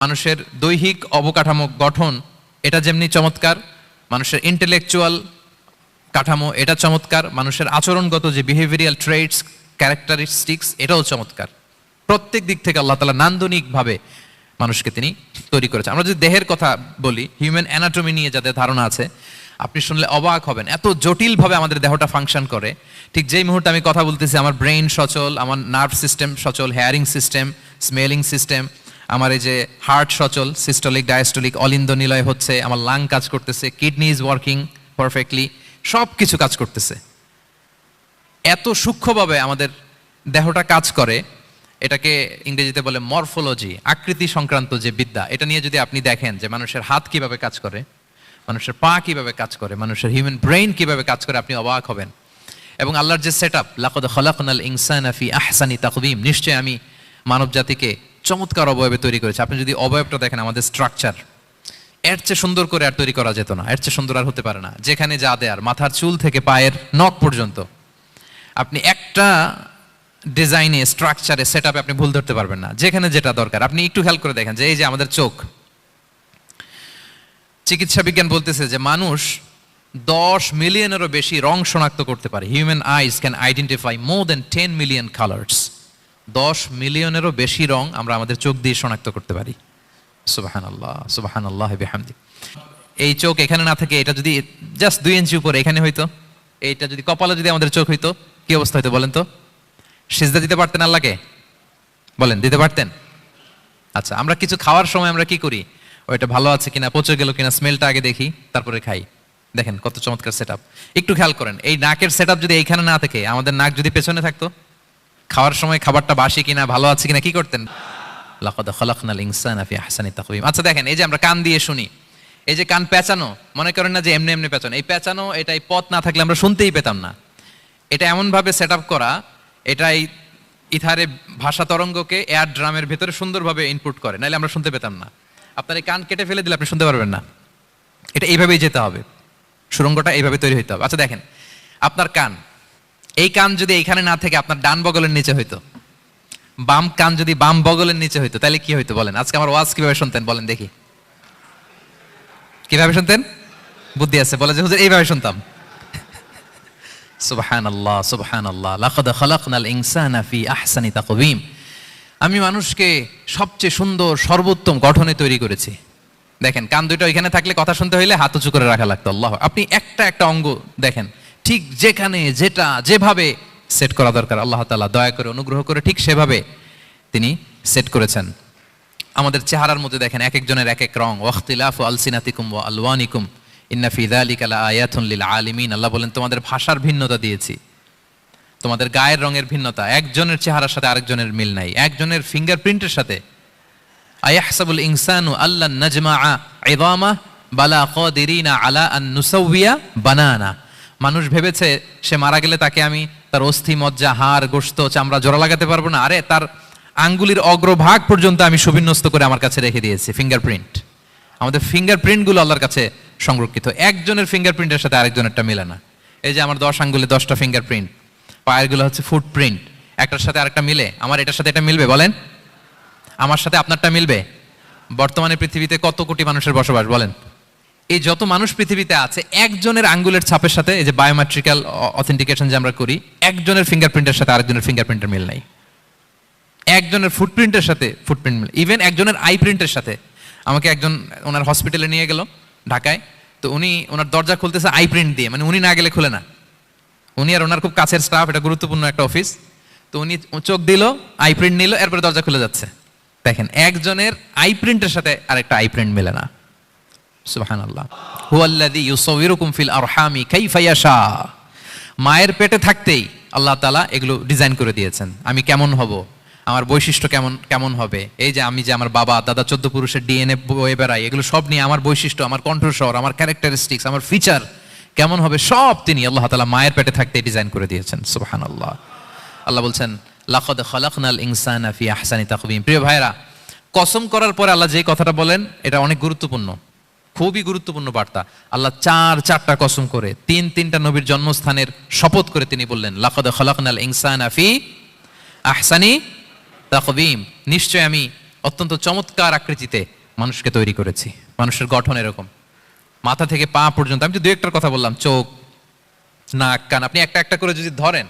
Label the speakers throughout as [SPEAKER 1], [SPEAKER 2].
[SPEAKER 1] মানুষের দৈহিক অবকাঠামো গঠন এটা যেমনি চমৎকার, মানুষের ইন্টেলেকচুয়াল কাঠামো এটা চমৎকার, মানুষের আচরণগত যে বিহেভিয়ারাল ট্রেটস ক্যারেক্টারিস্টিক্স এটাও চমৎকার। প্রত্যেক দিক থেকে আল্লাহ তাআলা নান্দনিকভাবে মানুষকে তিনি তৈরি করেছেন। আমরা যদি দেহের কথা বলি, হিউম্যান অ্যানাটমি নিয়ে যাদের ধারণা আছে, আপনি শুনলে অবাক হবেন এত জটিলভাবে আমাদের দেহটা ফাংশন করে। ঠিক যেই মুহূর্তে আমি কথা বলতেছি আমার ব্রেইন সচল, আমার নার্ভ সিস্টেম সচল, হেয়ারিং সিস্টেম, স্মেলিং সিস্টেম, আমার এই যে হার্ট সচল, সিস্টোলিক ডায়াস্টোলিক অলিন্দ নিলয় হচ্ছে, আমার লাং কাজ করতেছে, কিডনি ইজ ওয়ার্কিং পারফেক্টলি, সব কিছু কাজ করতেছে। এত সূক্ষ্মভাবে আমাদের দেহটা কাজ করে, এটাকে ইংরেজিতে বলে মরফোলজি, আকৃতি সংক্রান্ত যে বিদ্যা। এটা নিয়ে যদি আপনি দেখেন যে মানুষের হাত কিভাবে কাজ করে, মানুষের পা কিভাবে কাজ করে, মানুষের হিউম্যান ব্রেইন কিভাবে কাজ করে, আপনি অবাক হবেন। এবং আল্লাহর যে সেট আপ, লাকাদ খালাকনাল ইনসানা ফি আহসানি তাকওয়িম, নিশ্চয়ই আমি মানব জাতিকে চমৎকার অবয়বে তৈরি করেছি। আপনি যদি অবয়বটা দেখেন, আমাদের স্ট্রাকচার, এর চেয়ে সুন্দর করে আর তৈরি করা যেত না, এর চেয়ে সুন্দর আর হতে পারে না। যেখানে যা দেয়ার, মাথার চুল থেকে পায়ের নখ পর্যন্ত, আপনি একটা ডিজাইনে, স্ট্রাকচারে, সেট আপে আপনি ভুল ধরতে পারবেন না। যেখানে যেটা দরকার, আপনি একটু খেয়াল করে দেখেন যে এই যে আমাদের চোখ, চিকিৎসা বিজ্ঞান বলতেছে যে মানুষ 10 মিলিয়নেরও বেশি রং শনাক্ত করতে পারে। Human eyes can identify more than 10 million colours. 10 মিলিয়নেরও বেশি রং আমরা আমাদের চোখ দিয়ে শনাক্ত করতে পারি। সুবহানাল্লাহ, সুবহানাল্লাহ বিহামদি। এই চোখ এখানে না থাকে, এটা যদি জাস্ট 2 ইঞ্চি উপরে এখানে হইতো, এইটা যদি কপালে যদি আমাদের চোখ হইতো, কি অবস্থা হইতো বলেন তো? সিজদা দিতে পারতেন আল্লাহকে? বলেন, দিতে পারতেন? আচ্ছা, আমরা কিছু খাওয়ার সময় আমরা কি করি? ওইটা ভালো আছে কিনা, পচে গেল কিনা, স্মেলটা আগে দেখি, তারপরে খাই। দেখেন কত চমৎকার সেট আপ। একটু খেয়াল করেন, এই নাকের সেট আপ যদি এইখানে না থাকে, আমাদের নাক যদি পেছনে থাকতো, খাওয়ার সময় খাবারটা বাসি কিনা, ভালো আছে কিনা কি করতেন? লাকাদ খালাকনাল ইনসানা ফি আহসানি তাকওয়িম। আচ্ছা দেখেন, এই যে আমরা কান দিয়ে শুনি, এই যে কান পেঁচানো, মনে করেন না যে এমনি এমনি পেঁচানো, এই পেঁচানো, এটাই পথ না থাকলে আমরা শুনতেই পেতাম না। এটা এমনভাবে সেট আপ করা, এটাই ইথারে ভাষা তরঙ্গকে এয়ার ড্রামের ভেতরে সুন্দরভাবে ইনপুট করে, নাহলে আমরা শুনতে পেতাম না। আপনার এই কান কেটে ফেলে দিলে আপনি শুনতে পারবেন না। এটা এইভাবেই যেতে হবে, সুরঙ্গটা এইভাবে তৈরি হইতে হবে। আচ্ছা দেখেন, আপনার কান, এই কান যদি এইখানে না থেকে আপনার ডান বগলের নিচে হইতো, বাম কান যদি বাম বগলের নিচে হইতো, তাহলে কি হইতো বলেন? আজকে আমার ওয়াজ কিভাবে শুনতেন বলেন দেখি? কিভাবে শুনতেন? বুদ্ধি আছে বলে যে হুজুর এইভাবে শুনতাম। সুবহানাল্লাহ, সুবহানাল্লাহ, লাকাদ খালাকনাল ইনসানা ফি আহসানি তাকওয়িম। আমি মানুষকে সবচেয়ে সুন্দর সর্বোত্তম গঠনে তৈরি করেছি। দেখেন, কান দুটো এখানে থাকলে কথা শুনতে হইলে হাত উঁচু করে রাখা লাগতো। আল্লাহ, আপনি একটা একটা অঙ্গ দেখেন, ঠিক যেখানে যেটা যেভাবে সেট করা দরকার, আল্লাহ তাআলা দয়া করে অনুগ্রহ করে ঠিক সেভাবে তিনি সেট করেছেন। আমাদের চেহারার মধ্যে দেখেন, এক একজনের এক এক রং। ওয়াখতিলাফু আলসিনাতিকুম ওয়া আলওয়ানিকুম ইন্না ফি যালিকা লাআয়াতুন লিল আলিমিন। আল্লাহ বলেন, তোমাদের ভাষার ভিন্নতা দিয়েছি, তোমাদের গায়ের রঙের ভিন্নতা, একজনের চেহারার সাথে আরেকজনের মিল নাই, একজনের ফিঙ্গারপ্রিন্টের সাথে। আয়াহসাবুল ইনসানু আল্লান নাজমাআ ইযামা বালা কাদিরিনা আলা আন নুসাউইয়া বানানা। মানুষ ভেবেছে সে মারা গেলে তাকে আমি তার অস্থি মজ্জা, হাড়, গোশত, চামড়া জোড়া লাগাতে পারবো না। আরে তার আঙ্গুলির অগ্রভাগ পর্যন্ত আমি সুবিন্যস্ত করে আমার কাছে রেখে দিয়েছি, ফিঙ্গারপ্রিন্ট। আমাদের ফিঙ্গারপ্রিন্টগুলো আল্লাহর কাছে সংরক্ষিত, একজনের ফিঙ্গারপ্রিন্টের সাথে আরেকজনেরটা মিলে না। এই যে আমার 10 আঙ্গুলে 10টা ফিঙ্গারপ্রিন্ট, পায়েরগুলো হচ্ছে ফুটপ্রিন্ট, একটার সাথে আরেকটা মিলে। আমার এটার সাথে এটা মিলবে বলেন? আমার সাথে আপনারটা মিলবে? বর্তমানে পৃথিবীতে কত কোটি মানুষের বসবাস বলেন? এই যত মানুষ পৃথিবীতে আছে, একজনের আঙ্গুলের ছাপের সাথে, এই যে বায়োমেট্রিক্যাল অথেন্টিকেশন যে আমরা করি, একজনের ফিঙ্গারপ্রিন্টের সাথে আরেকজনের ফিঙ্গারপ্রিন্টের মিল নাই। একজনের ফুটপ্রিন্টের সাথে ফুটপ্রিন্ট মিল, ইভেন একজনের আই প্রিন্টের সাথে। আমাকে একজন ওনার হসপিটালে নিয়ে গেল ঢাকায়, তো উনি ওনার দরজা খুলতেছে আই প্রিন্ট দিয়ে, মানে উনি না গেলে খুলে না। উনি আর ওনার খুব কাছের স্টাফ, এটা গুরুত্বপূর্ণ একটা অফিস, তো উনি চোখ দিল, আই প্রিন্ট নিল, এরপরে দরজা খুলে যাচ্ছে। দেখেন, একজনের আই প্রিন্টের সাথে আরেকটা আই প্রিন্ট মেলে না। সুবহানাল্লাহ। হুয়াল্লাযী ইউসাউয়িরুকুম ফিল আরহামি কাইফা ইয়াশা। মায়ের পেটে থাকতেই আল্লাহ তাআলা এগুলো ডিজাইন করে দিয়েছেন, আমি কেমন হব, আমার বৈশিষ্ট্য কেমন কেমন হবে। এই যে আমি যে আমার বাবা দাদা 14 পুরুষের ডিএনএ বয়ে বেড়াই, এগুলো সব নিয়ে আমার বৈশিষ্ট্য, আমার কণ্ঠস্বর, আমার ক্যারেক্টারিস্টিক্স, আমার ফিচার কেমন হবে, সব তিনি আল্লাহ তাআলা মায়ের পেটে থাকতেই ডিজাইন করে দিয়েছেন। সুবহানাল্লাহ। আল্লাহ বলছেন, লাকাদ খালাকনাল ইনসানা ফি আহসানি তাকওয়িম। প্রিয় ভাইরা, কসম করার পরে আল্লাহ যে কথাটা বলেন, এটা অনেক গুরুত্বপূর্ণ, খুবই গুরুত্বপূর্ণ বার্তা। আল্লাহ চারটা কসম করে, তিনটা নবীর জন্মস্থানের শপথ করে তিনি বললেন, লাকাদ খালাকনাল ইনসানা ফি আহসানি তাকওয়িম। নিশ্চয় আমি অত্যন্ত চমৎকার আকৃতিতে মানুষকে তৈরি করেছি। মানুষের গঠন এরকম, মাথা থেকে পা পর্যন্ত। আমি তো দু একটার কথা বললাম, চোখ, নাক, কান, আপনি একটা একটা করে যদি ধরেন,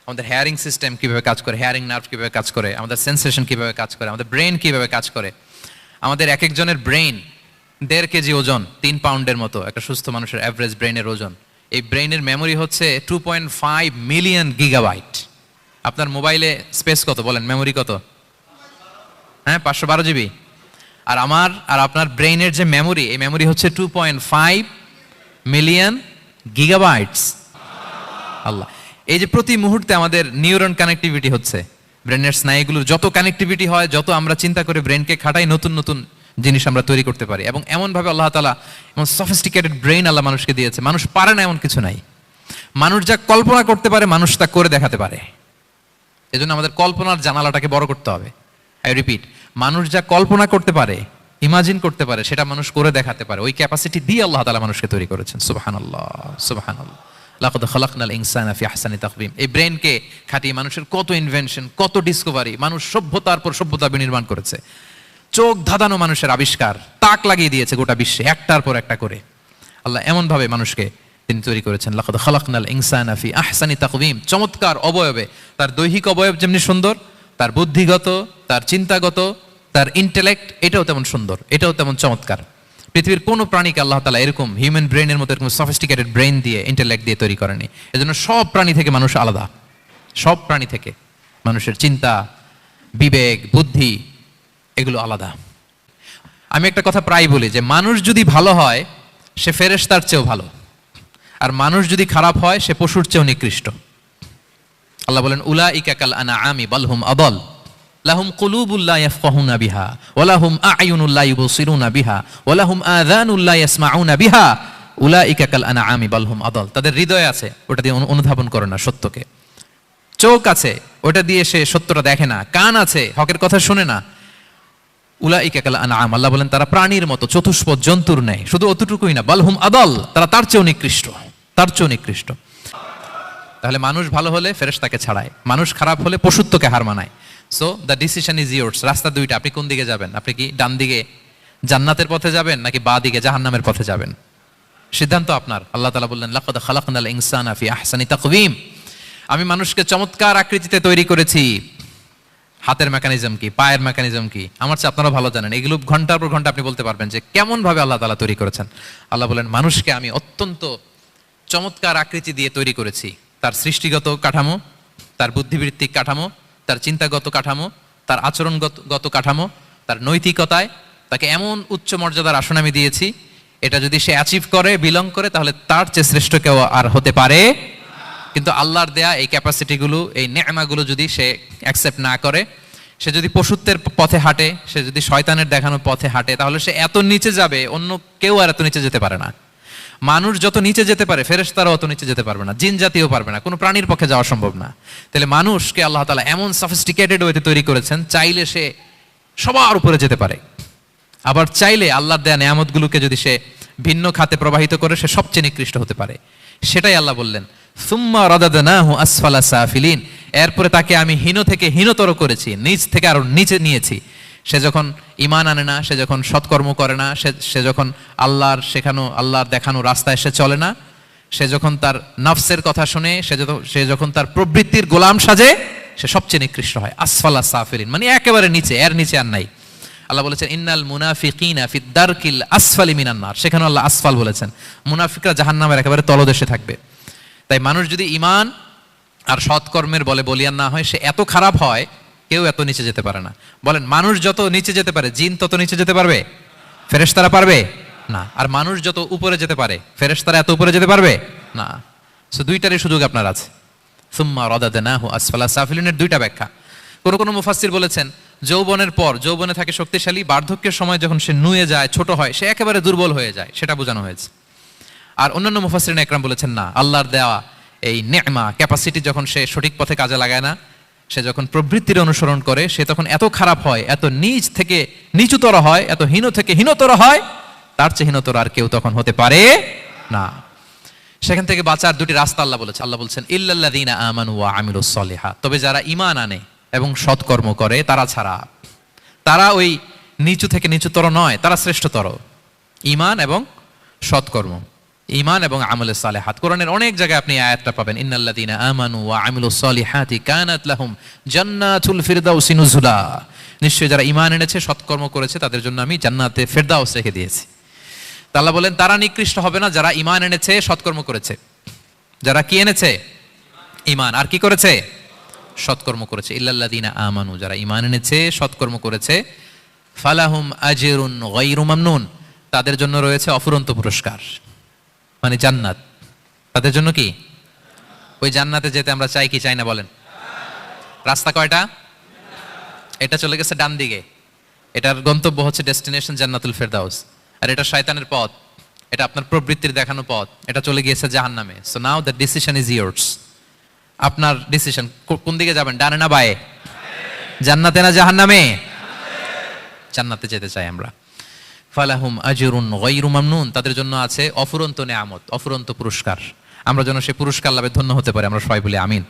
[SPEAKER 1] আমাদের হেয়ারিং সিস্টেম কিভাবে কাজ করে, হেয়ারিং নার্ভ কিভাবে কাজ করে, আমাদের সেন্সেশন কিভাবে কাজ করে, আমাদের ব্রেন কিভাবে কাজ করে। আমাদের এক একজনের ব্রেন 1.5 কেজি ওজন, 3 পাউন্ডের মতো একটা সুস্থ মানুষের অ্যাভারেজ ব্রেনের ওজন। এই ব্রেনের মেমোরি হচ্ছে 2.5 মিলিয়ন গিগাবাইট। আপনার মোবাইলে স্পেস কত বলেন, মেমোরি কত? হ্যাঁ, 512 জিবি। আর আমার আর আপনার ব্রেইনের যে মেমোরি, এই মেমোরি হচ্ছে 2.5 মিলিয়ন গিগাবাইটস। আল্লাহ, এই যে প্রতি মুহূর্তে আমাদের নিউরন কানেক্টিভিটি হচ্ছে, ব্রেনের স্নায়ুগুলোর যত কানেক্টিভিটি হয়, যত আমরা চিন্তা করে ব্রেনকে খাটাই, নতুন নতুন জিনিস আমরা তৈরি করতে পারি। এবং এমনভাবে আল্লাহ তাআলা এমন সফিস্টিকেটেড ব্রেইন আল্লাহ মানুষকে দিয়েছে, মানুষ পারে না এমন কিছু নাই। মানুষ যা কল্পনা করতে পারে, মানুষ তা করে দেখাতে পারে। এজন্য আমাদের কল্পনার জানালাটাকে বড় করতে হবে। আই রিপিট, মানুষ যা কল্পনা করতে পারে, ইমাজিন করতে পারে, সেটা মানুষ করে দেখাতে পারে। ওই ক্যাপাসিটি দিয়ে আল্লাহ তাআলা মানুষকে তৈরি করেছেন। সুবহানাল্লাহ, সুবহানাল্লাহ। লাকাদ খালাকনাল ইনসানা ফি আহসানি তাকওয়িম। এই ব্রেনকে খাটিয়ে মানুষের কত ইনভেনশন, কত ডিসকভারি, মানুষ সভ্যতার পর সভ্যতা বিনির্মাণ করেছে। চোখ ধাঁধানো মানুষের আবিষ্কার, তাক লাগিয়ে দিয়েছে গোটা বিশ্বে একটার পর একটা করে। আল্লাহ এমন ভাবে মানুষকে তিনি তৈরি করেছেন। লাকাদ খালাকনাল ইনসানা ফি আহসানি তাকওয়িম। চমৎকার অবয়বে, তার দৈহিক অবয়ব যেমনি সুন্দর, তার বুদ্ধিগত, তার চিন্তাগত, তার ইন্টেলেক্ট, এটাও তেমন সুন্দর, এটাও তেমন চমৎকার। পৃথিবীর কোনো প্রাণীকে আল্লাহ তাআলা এরকম হিউম্যান ব্রেনের মতো এরকম সফিস্টিকেটেড ব্রেন দিয়ে, ইন্টেলেক্ট দিয়ে তৈরি করেনি। এজন্য সব প্রাণী থেকে মানুষ আলাদা। সব প্রাণী থেকে মানুষের চিন্তা, বিবেক, বুদ্ধি এগুলো আলাদা। আমি একটা কথা প্রায় বলি যে মানুষ যদি ভালো হয়, সে ফেরেশতার চেয়েও ভালো, আর মানুষ যদি খারাপ হয়, সে পশুর চেয়েও নিকৃষ্ট। আল্লাহ বলেন, উলাইকা কাল আনআমি বাল হুম আদাল লাহুম কুলুবুল লা ইয়াফকাহুনা বিহা ওয়া লাহুম আ'য়ুনুল লা ইউবসিরুনা বিহা ওয়া লাহুম আযানুল লা ইয়াসমাউনা বিহা উলাইকা কাল আনআমি বাল হুম আদাল। তাদের হৃদয় আছে, ওটা দিয়ে অনুধাবন করে না সত্যকে। চোখ আছে, ওটা দিয়ে সে সত্যটা দেখে না। কান আছে, হকের কথা শুনে না। উলাইকা কাল আনআম, আল্লাহ বলেন তারা প্রাণীর মতো, চতুষ্পদ জন্তুর ন্যায়। শুধু অতটুকুই না, বাল হুম আদাল, তারা তার চেয়েও নিকৃষ্ট, তার চেয়েও নিকৃষ্ট। তাহলে মানুষ ভালো হলে ফেরেশতাকে ছাড়ায়, মানুষ খারাপ হলে পশুত্বকে হার মানায়। So the decision is yours. রাস্তা দুইটা, আপনি কোন দিকে যাবেন? আপনি কি ডান দিকে জান্নাতের পথে যাবেন, নাকি বাঁ দিকে জাহান্নামের পথে যাবেন? সিদ্ধান্ত আপনার। আল্লাহ তাআলা বললেন, লাকাদ খালাকনাল ইনসানা ফি আহসানি তাকওয়িম। আমি মানুষকে চমৎকার আকৃতিতে তৈরি করেছি। হাতের মেকানিজম কি, পায়ের মেকানিজম কি, আমার চেয়ে আপনারা ভালো জানেন। এগুলো ঘন্টার পর ঘন্টা আপনি বলতে পারবেন যে কেমন ভাবে আল্লাহ তাআলা তৈরি করেছেন। আল্লাহ বলেন, মানুষকে আমি অত্যন্ত চমৎকার আকৃতি দিয়ে তৈরি করেছি। তার সৃষ্টিগত কাঠামো, তার বুদ্ধিবৃত্তিক কাঠামো, তার চিন্তাগত কাঠামো, তার আচরণগত কাঠামো, তার নৈতিকতায় তাকে এমন উচ্চ মর্যাদার আসন আমি দিয়েছি, এটা যদি সে অ্যাচিভ করে, বিলং করে, তাহলে তার চেয়ে শ্রেষ্ঠ কেউ আর হতে পারে। কিন্তু আল্লাহর দেয়া এই ক্যাপাসিটিগুলো, এই নেয়ামাগুলো যদি সে অ্যাকসেপ্ট না করে, সে যদি পশুত্বের পথে হাঁটে, সে যদি শয়তানের দেখানো পথে হাঁটে, তাহলে সে এত নিচে যাবে, অন্য কেউ আর এত নিচে যেতে পারে না। মানুষ যত নিচে যেতে পারে, ফেরেশতারাও অত নিচে যেতে পারবে না, জিন জাতিও পারবে না, কোনো প্রাণীর পক্ষে যাওয়া সম্ভব না। তাহলে মানুষকে আল্লাহ তাআলা এমন সফিস্টিকেটেড ওয়েতে তৈরি করেছেন, চাইলে সে সবার উপরে যেতে পারে। আবার চাইলে আল্লাহর দেয়া নেয়ামতগুলোকে যদি সে ভিন্ন খাতে প্রবাহিত করে, সে সবচেয়ে নিকৃষ্ট হতে পারে। সেটাই আল্লাহ বললেন, সুম্মা রাদাদনাহু আসফালা সাফিলিন। এরপরে তাকে আমি হীন থেকে হীনতর করেছি, নিচ থেকে আরো নিচে নিয়েছি। সে যখন ঈমান আনে না, সে যখন সৎকর্ম করে না, সে যখন আল্লাহর শেখানো, আল্লাহর দেখানো রাস্তায় সে চলে না, সে যখন তার নফসের কথা শুনে, সে যখন তার প্রবৃত্তির গোলাম সাজে, সে সবচেয়ে নিকৃষ্ট হয়। আসফালা সাফিলিন মানে একেবারে নিচে, এর নিচে আর নাই। আল্লাহ বলেছেন, ইন্নাল মুনাফিকিনা ফিদ দারকিল আসফালি মিনান নার। সেখানে আল্লাহ আসফাল বলেছেন। মুনাফিকরা জাহান্নামের একেবারে তলদেশে থাকবে। তাই মানুষ যদি ঈমান আর সৎকর্মের বলে বলিয়ান না হয়, সে এত খারাপ হয়, কেউ এত নিচে যেতে পারে না। বলেন, মানুষ যত নিচে যেতে পারে, জিন তত নিচে যেতে পারবে? ফেরেশতারা পারবে না। আর মানুষ যত উপরে যেতে পারে, ফেরেশতারা এত উপরে যেতে পারবে না। সো দুইটারই সুযোগ আপনার আছে। সুম্মা রাদাদনাহু আসফালা সাফিলিনের দুইটা ব্যাখ্যা। কোন মুফাসসির বলেছেন, যৌবনের পর, যৌবনে থাকে শক্তিশালী, বার্ধক্যের সময় যখন সে নুয়ে যায়, ছোট হয়, সে একেবারে দুর্বল হয়ে যায়, সেটা বোঝানো হয়েছে। আর অন্যান্য মুফাসসিরিন একরাম বলেছেন, না, আল্লাহর দেওয়া এই নেয়মা, ক্যাপাসিটি যখন সে সঠিক পথে কাজে লাগায় না, সে যখন প্রবৃত্তির অনুসরণ করে, সে তখন এত খারাপ হয়, এত নিচ থেকে নিচুতর হয়, এত হীন থেকে হীনতর হয়, তার চেয়ে হীনতর আর কেউ তখন হতে পারে না। সেখান থেকে বাঁচার দুটি রাস্তা আল্লাহ বলেছেন। আল্লাহ বলছেন, ইল্লাল্লাযীনা আমানু ওয়া আমিলুস সলিহাত, তবে যারা ঈমান আনে এবং সৎকর্ম করে তারা ছাড়া। তারা ওই নিচু থেকে নিচুতর নয়, তারা শ্রেষ্ঠতর। ঈমান এবং সৎকর্ম, ঈমান এবং আমলে সালেহাত। কোরআনের অনেক জায়গায় আপনি আয়াতটা পাবেন, ইন্নাল্লাযীনা আমানু ওয়া আমিলুস সলিহাতি কানাত লাহুম জান্নাতুল ফিরদাউসি নুজুলা। নিশ্চয়ই যারা ঈমান এনেছে, সৎকর্ম করেছে, তাদের জন্য আমি জান্নাতে ফেরদাউস রেখে দিয়েছি। তা আল্লাহ বলেন তারা নিকৃষ্ট হবে না যারা ঈমান এনেছে, সৎকর্ম করেছে। যারা কি এনেছে? ঈমান। আর কি করেছে? সৎকর্ম করেছে। ইল্লাল্লাযীনা আমানু, যারা ঈমান এনেছে, সৎকর্ম করেছে, ফালাহুম আজরুন গায়রু মামনুন, তাদের জন্য রয়েছে অফুরন্ত পুরস্কার, মানে জান্নাত। তাদের জন্য কি? ওই জান্নাতে যেতে আমরা চাই কি চাই না বলেন? রাস্তা কয়টা? এটা চলে গেছে ডান দিকে, এটার গন্তব্য হচ্ছে ডেস্টিনেশন জান্নাতুল ফেরদাউস। আর এটা শয়তানের পথ, এটা আপনার প্রবৃত্তির দেখানো পথ, এটা চলে গিয়েছে জাহান্নামে। So now the decision is years. আপনার ডিসিশন, কোন দিকে যাবেন, ডানে না বায়ে? জান্নাতে না জাহান্নামে? জান্নাতে যেতে চাই আমরা। ফালাহুম আজরুন গায়রু মামনুন, তাদের জন্য আছে অফুরন্ত নেয়ামত, অফুরন্ত পুরস্কার। আমরা যেন সেই পুরস্কার লাভে ধন্য হতে পারি, আমরা সবাই বলি আমিন।